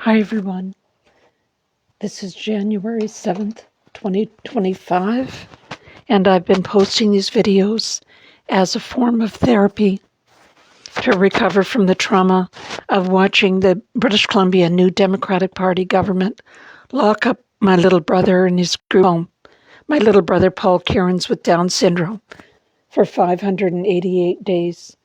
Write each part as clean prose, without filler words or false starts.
Hi everyone, this is January 7th, 2025, and I've been posting these videos as a form of therapy to recover from the trauma of watching the British Columbia New Democratic Party government lock up my little brother in his group home, my little brother Paul Kierans with Down syndrome, for 588 days.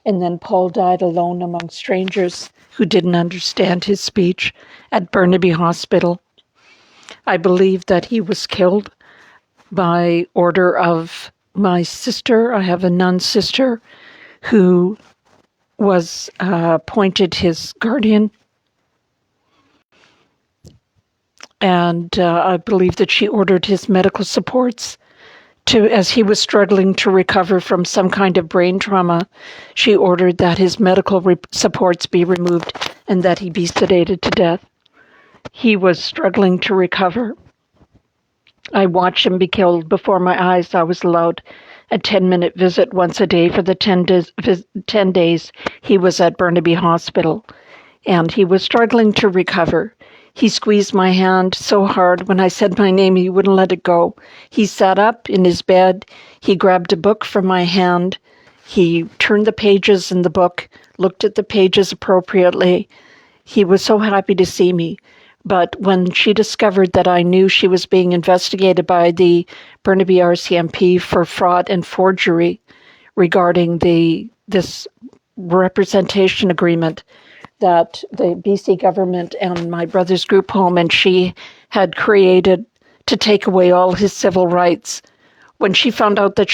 And then Paul died alone among strangers who didn't understand his speech at Burnaby Hospital. I believe that he was killed by order of my sister. I have a nun sister who was appointed his guardian. And I believe that she ordered his medical supports as he was struggling to recover from some kind of brain trauma. She ordered that his medical supports be removed and that he be sedated to death. He was struggling to recover. I watched him be killed before my eyes. I was allowed a 10-minute visit once a day for the 10 days he was at Burnaby Hospital, and he was struggling to recover. He squeezed my hand so hard when I said my name, he wouldn't let it go. He sat up in his bed. He grabbed a book from my hand. He turned the pages in the book, looked at the pages appropriately. He was so happy to see me. But when she discovered that I knew she was being investigated by the Burnaby RCMP for fraud and forgery regarding this representation agreement that the BC government and my brother's group home and she had created to take away all his civil rights. When she found out that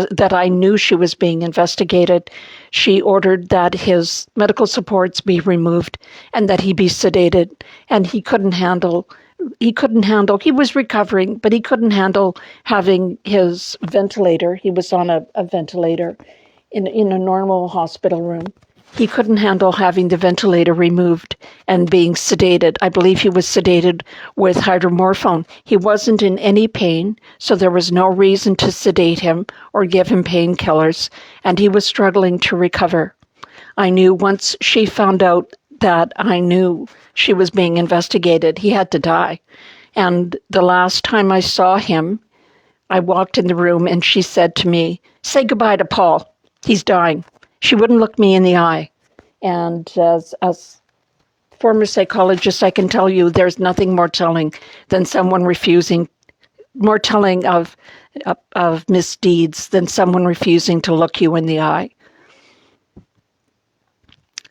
that I knew she was being investigated, she ordered that his medical supports be removed and that he be sedated. And he was recovering, but he couldn't handle having his ventilator. He was on a ventilator in a normal hospital room. He couldn't handle having the ventilator removed and being sedated. I believe he was sedated with hydromorphone. He wasn't in any pain, so there was no reason to sedate him or give him painkillers, and he was struggling to recover. I knew once she found out that I knew she was being investigated, he had to die. And the last time I saw him, I walked in the room and she said to me, "Say goodbye to Paul. He's dying." She wouldn't look me in the eye. And as former psychologist, I can tell you there's nothing more telling than someone more telling of misdeeds than someone refusing to look you in the eye.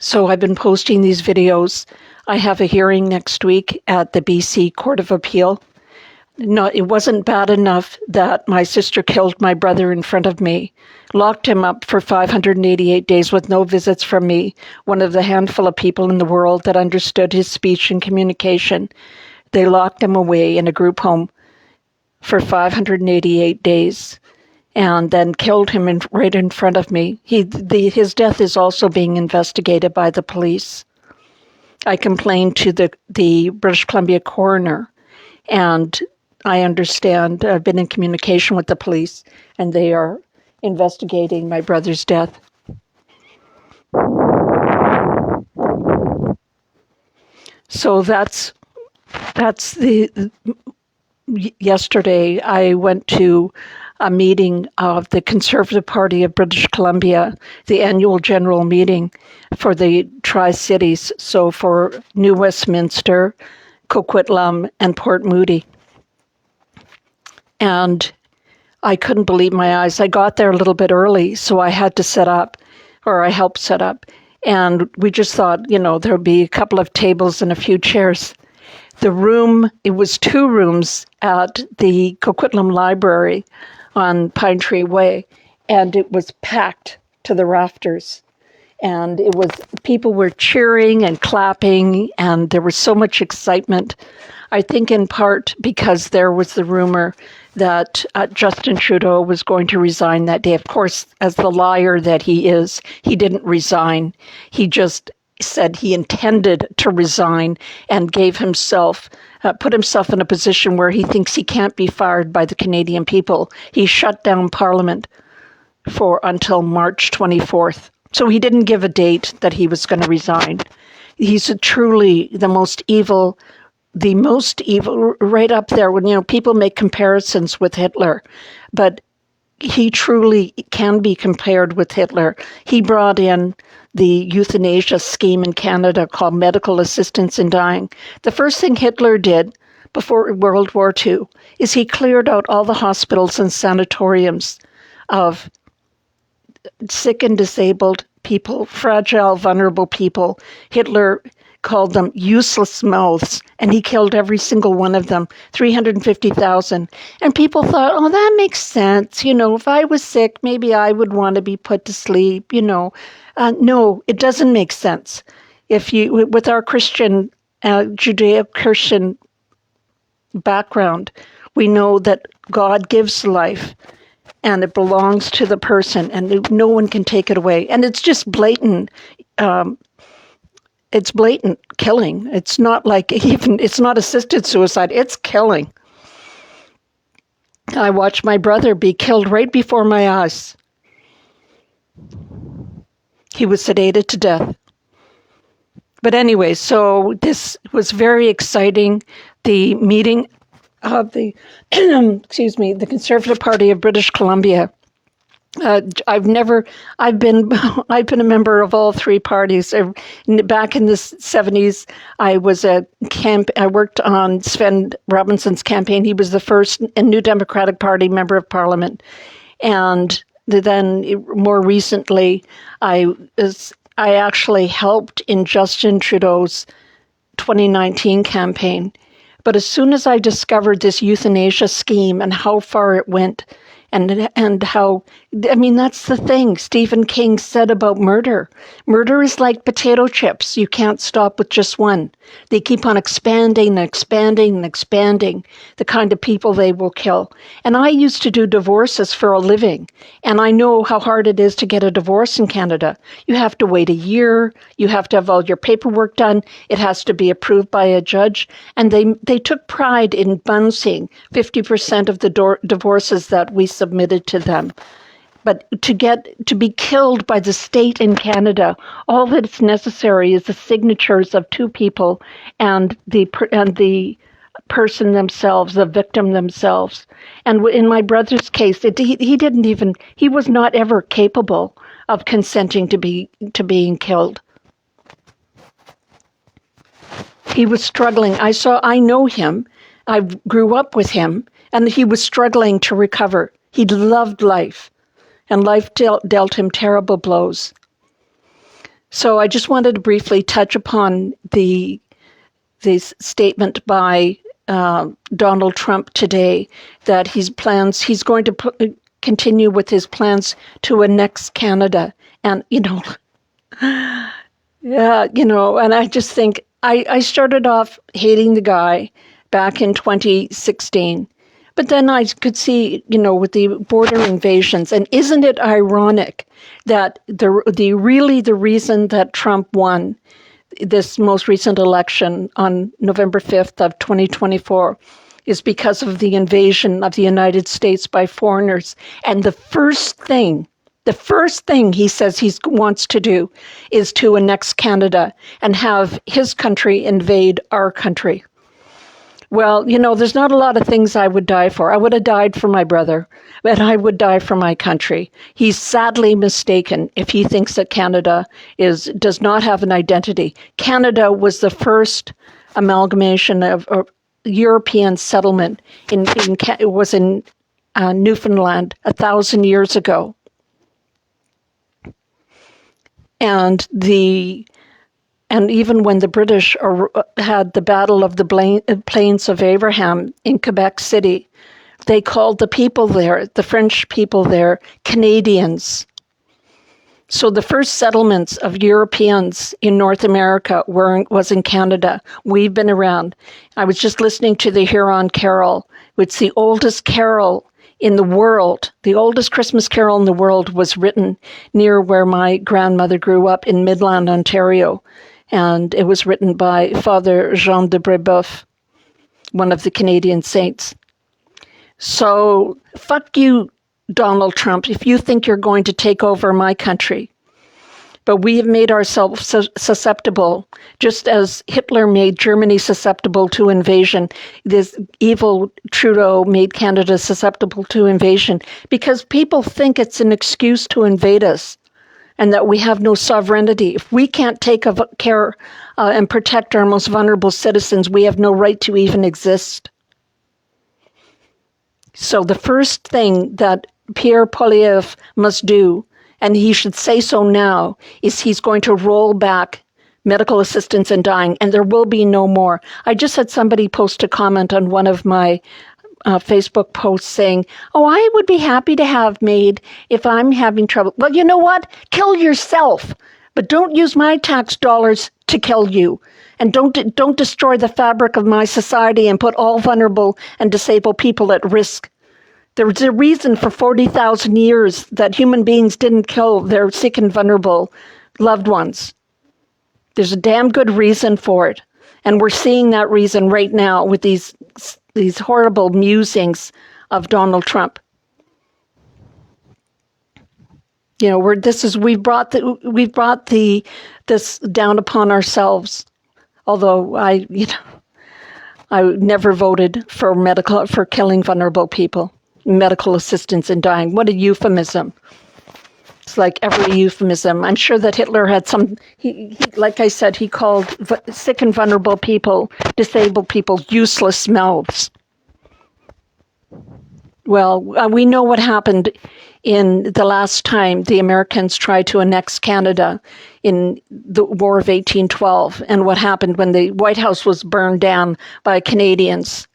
So I've been posting these videos. I have a hearing next week at the BC Court of Appeal. No, it wasn't bad enough that my sister killed my brother in front of me, locked him up for 588 days with no visits from me, one of the handful of people in the world that understood his speech and communication. They locked him away in a group home for 588 days and then killed him right in front of me. His death is also being investigated by the police. I complained to the British Columbia coroner, and I understand I've been in communication with the police, and they are investigating my brother's death. So yesterday I went to a meeting of the Conservative Party of British Columbia, the annual general meeting for the Tri-Cities, so for New Westminster, Coquitlam, and Port Moody. And I couldn't believe my eyes. I got there a little bit early, so I had to set up, or I helped set up. And we just thought, there would be a couple of tables and a few chairs. The room, it was 2 rooms at the Coquitlam Library on Pine Tree Way, and it was packed to the rafters. And people were cheering and clapping, and there was so much excitement. I think in part because there was the rumor that Justin Trudeau was going to resign that day. Of course, as the liar that he is, he didn't resign. He just said he intended to resign and put himself in a position where he thinks he can't be fired by the Canadian people. He shut down Parliament until March 24th. So he didn't give a date that he was going to resign. He's truly the most evil, right up there. When people make comparisons with Hitler, but he truly can be compared with Hitler. He brought in the euthanasia scheme in Canada called medical assistance in dying. The first thing Hitler did before World War II is he cleared out all the hospitals and sanatoriums of sick and disabled people, fragile, vulnerable people. Hitler called them useless mouths, and he killed every single one of them, 350,000. And people thought, oh, that makes sense. If I was sick, maybe I would want to be put to sleep, No, it doesn't make sense. With our Christian, Judeo-Christian background, we know that God gives life, and it belongs to the person, and no one can take it away. And it's just blatant. It's blatant killing. It's not it's not assisted suicide. It's killing. I watched my brother be killed right before my eyes. He was sedated to death. But anyway, so this was very exciting. The meeting of the, the Conservative Party of British Columbia. I've been a member of all three parties. Back in the 70s, I worked on Sven Robinson's campaign. He was the first New Democratic Party member of Parliament. And then more recently, I actually helped in Justin Trudeau's 2019 campaign. But as soon as I discovered this euthanasia scheme and how far it went, and how, that's the thing Stephen King said about murder. Murder is like potato chips. You can't stop with just one. They keep on expanding and expanding and expanding the kind of people they will kill. And I used to do divorces for a living, and I know how hard it is to get a divorce in Canada. You have to wait a year. You have to have all your paperwork done. It has to be approved by a judge. And they took pride in bouncing 50% of the divorces that we submitted to them. But to be killed by the state in Canada, all that's necessary is the signatures of two people and the person themselves, the victim themselves. And in my brother's case, he was not ever capable of consenting to being killed. He was struggling. I know him. I grew up with him, and he was struggling to recover. He loved life, and life dealt him terrible blows. So I just wanted to briefly touch upon the statement by Donald Trump today that he's going to continue with his plans to annex Canada. And, and I just think I started off hating the guy back in 2016. But then I could see, with the border invasions, and isn't it ironic that the reason that Trump won this most recent election on November 5th of 2024 is because of the invasion of the United States by foreigners. And the first thing he says he wants to do is to annex Canada and have his country invade our country. Well, there's not a lot of things I would die for. I would have died for my brother, but I would die for my country. He's sadly mistaken if he thinks that Canada does not have an identity. Canada was the first amalgamation of European settlement in Newfoundland 1,000 years ago. And even when the British had the Battle of the Plains of Abraham in Quebec City, they called the people there, the French people there, Canadians. So the first settlements of Europeans in North America was in Canada. We've been around. I was just listening to the Huron Carol. It's the oldest carol in the world. The oldest Christmas carol in the world was written near where my grandmother grew up in Midland, Ontario. And it was written by Father Jean de Brébeuf, one of the Canadian saints. So, fuck you, Donald Trump, if you think you're going to take over my country. But we have made ourselves susceptible, just as Hitler made Germany susceptible to invasion. This evil Trudeau made Canada susceptible to invasion because people think it's an excuse to invade us and that we have no sovereignty. If we can't take care and protect our most vulnerable citizens, we have no right to even exist. So the first thing that Pierre Poilievre must do, and he should say so now, is he's going to roll back medical assistance in dying, and there will be no more. I just had somebody post a comment on one of my Facebook posts saying, oh, I would be happy to have MAID if I'm having trouble. Well, you know what? Kill yourself, but don't use my tax dollars to kill you. And don't destroy the fabric of my society and put all vulnerable and disabled people at risk. There's a reason for 40,000 years that human beings didn't kill their sick and vulnerable loved ones. There's a damn good reason for it. And we're seeing that reason right now with these horrible musings of Donald Trump. You know, we've brought this down upon ourselves. Although I never voted for killing vulnerable people. Medical assistance in dying. What a euphemism. It's like every euphemism. I'm sure that Hitler had he like I said, he called sick and vulnerable people, disabled people, useless mouths. Well, we know what happened in the last time the Americans tried to annex Canada in the War of 1812, and what happened when the White House was burned down by Canadians.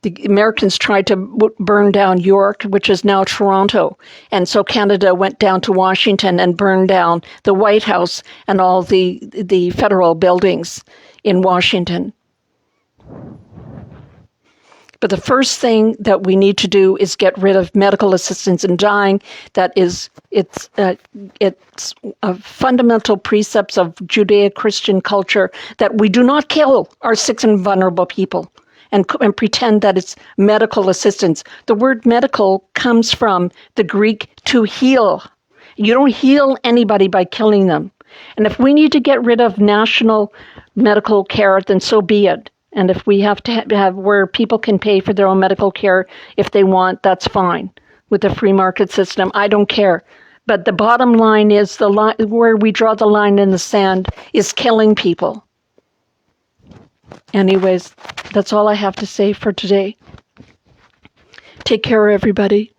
The Americans tried to burn down York, which is now Toronto. And so Canada went down to Washington and burned down the White House and all the federal buildings in Washington. But the first thing that we need to do is get rid of medical assistance in dying. It's fundamental precepts of Judeo-Christian culture that we do not kill our sick and vulnerable people. And pretend that it's medical assistance. The word medical comes from the Greek to heal. You don't heal anybody by killing them. And if we need to get rid of national medical care, then so be it. And if we have to have where people can pay for their own medical care if they want, that's fine. With the free market system, I don't care. But the bottom line is where we draw the line in the sand is killing people. Anyways, that's all I have to say for today. Take care, everybody.